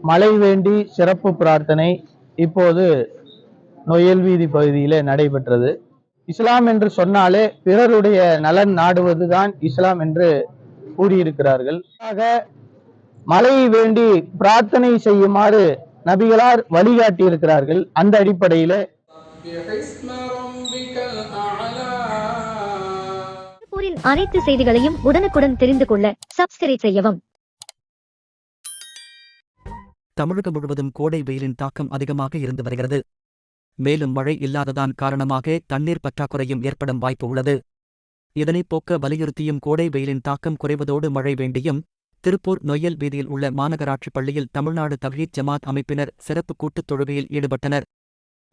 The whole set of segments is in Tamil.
மழை வேண்டி சிறப்பு பிரார்த்தனை இப்போது நொயல் வீதி பகுதியிலே நடைபெற்றது. இஸ்லாம் என்று சொன்னாலே பிறருடைய நலன் நாடுவதுதான் இஸ்லாம் என்று கூறியிருக்கிறார்கள். மழை வேண்டி பிரார்த்தனை செய்யுமாறு நபிகளார் வழிகாட்டி இருக்கிறார்கள். அந்த அடிப்படையில அனைத்து செய்திகளையும் உடனுக்குடன் தெரிந்து கொள்ள சப்ஸ்கிரைப் செய்யவும். தமிழகம் முழுவதும் கோடை வெயிலின் தாக்கம் அதிகமாக இருந்து வருகிறது. மேலும் மழை இல்லாததான் காரணமாக தண்ணீர் பற்றாக்குறையும் ஏற்படும் வாய்ப்பு உள்ளது. இதனை போக்க வலியுறுத்தியும் கோடை வெயிலின் தாக்கம் குறைவதோடு மழை வேண்டியும் திருப்பூர் நொய்யல் வீதியில் உள்ள மாநகராட்சி பள்ளியில் தமிழ்நாடு தவ்ஹீத் ஜமாத் அமைப்பினர் சிறப்பு கூட்டுத் தொழுகையில் ஈடுபட்டனர்.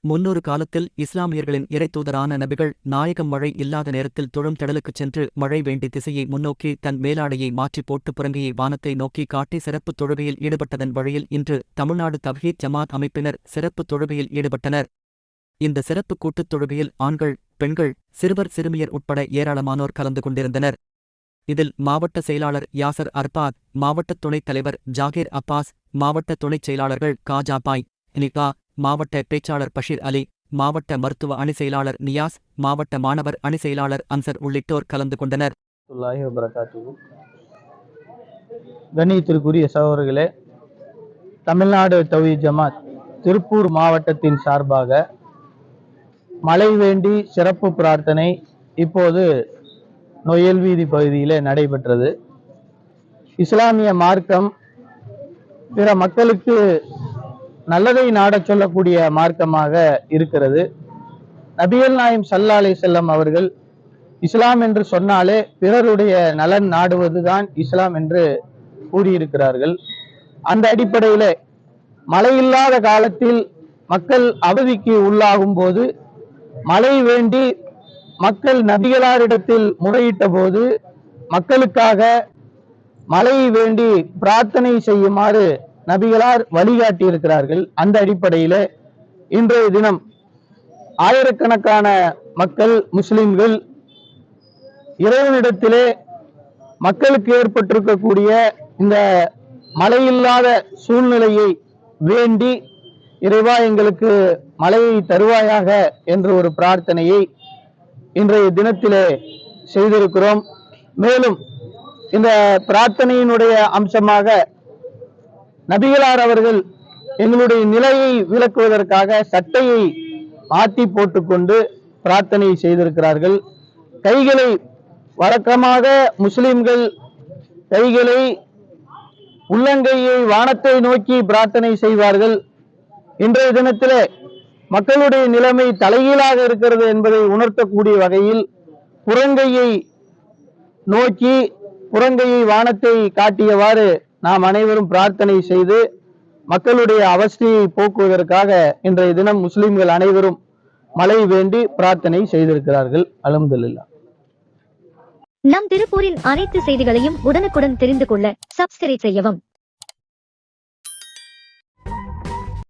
முன்னொரு காலத்தில் இஸ்லாமியர்களின் இறைத்தூதரான நபிகள் நாயகம் மழை இல்லாத நேரத்தில் தொழும் திடலுக்குச் சென்று மழை வேண்டி திசையை முன்னோக்கி தன் மேலாடையை மாற்றி போட்டு புறங்கையை வானத்தை நோக்கி காட்டி சிறப்பு தொழுகையில் ஈடுபட்டதன் வழியில் இன்று தமிழ்நாடு தவ்ஹீத் ஜமாத் அமைப்பினர் சிறப்பு தொழுகையில் ஈடுபட்டனர். இந்த சிறப்பு கூட்டுத் தொழுகையில் ஆண்கள், பெண்கள், சிறுவர் சிறுமியர் உட்பட ஏராளமானோர் கலந்து கொண்டிருந்தனர். இதில் மாவட்ட செயலாளர் யாசர் அர்பாத், மாவட்ட துணைத் தலைவர் ஜாகீர் அப்பாஸ், மாவட்ட துணைச் செயலாளர்கள் காஜாபாய், நிகா, மாவட்ட பேச்சாளர் பஷீர் அலி, மாவட்ட மருத்துவ அணி செயலாளர் நியாஸ், மாவட்ட மாணவர் அணி செயலாளர் அன்சர் உள்ளிட்டோர் கலந்து கொண்டனர். கண்ணியத்திற்குரிய சகோதரர்களே, தமிழ்நாடு தவ்ஹீத் ஜமாத் திருப்பூர் மாவட்டத்தின் சார்பாக மழை வேண்டி சிறப்பு பிரார்த்தனை இப்போது நொயல் வீதி பகுதியிலே நடைபெற்றது. இஸ்லாமிய மார்க்கம் பிற மக்களுக்கு நல்லதை நாடச் சொல்லக்கூடிய மார்க்கமாக இருக்கிறது. நபிகள் நாயகம் ஸல்லல்லாஹு அலைஹி வஸல்லம் அவர்கள் இஸ்லாம் என்று சொன்னாலே பிறருடைய நலன் நாடுவதுதான் இஸ்லாம் என்று கூறியிருக்கிறார்கள். அந்த அடிப்படையிலே மழை இல்லாத காலத்தில் மக்கள் அவதிக்கு உள்ளாகும் போது மழை வேண்டி மக்கள் நபிகளாரிடத்தில் முறையிட்ட போது மக்களுக்காக மழை வேண்டி பிரார்த்தனை செய்யுமாறு நபிகளார் வழிகாட்டி இருக்கிறார்கள். அந்த அடிப்படையில இன்றைய தினம் ஆயிரக்கணக்கான மக்கள் முஸ்லிம்கள் இறைவனிடத்திலே மக்களுக்கு ஏற்பட்டிருக்கக்கூடிய இந்த மழையில்லாத சூழ்நிலையை வேண்டி, இறைவா எங்களுக்கு மழையை தருவாயாக என்ற ஒரு பிரார்த்தனையை இன்றைய தினத்திலே செய்திருக்கிறோம். மேலும் இந்த பிரார்த்தனையினுடைய அம்சமாக நபிகளார் அவர்கள் எங்களுடைய நிலையை விளக்குவதற்காக சட்டையை மாற்றி போட்டுக்கொண்டு பிரார்த்தனை செய்திருக்கிறார்கள். கைகளை வழக்கமாக முஸ்லிம்கள் கைகளை உள்ளங்கையை வானத்தை நோக்கி பிரார்த்தனை செய்வார்கள். இன்றைய தினத்திலே மக்களுடைய நிலைமை தலைகீழாக இருக்கிறது என்பதை உணர்த்தக்கூடிய வகையில் புறங்கையை நோக்கி புறங்கையை வானத்தை காட்டியவாறு நாம் அனைவரும் பிரார்த்தனை செய்து மக்களுடைய அவஸ்தையை போக்குவதற்காக இன்றைய தினம் முஸ்லிம்கள் அனைவரும் மழை வேண்டி பிரார்த்தனை செய்திருக்கிறார்கள். அல்ஹம்துலில்லாஹ். நம் திருப்பூரின் அனைத்து செய்திகளையும் உடனுக்குடன் தெரிந்து கொள்ள சப்ஸ்கிரைப் செய்யவும்.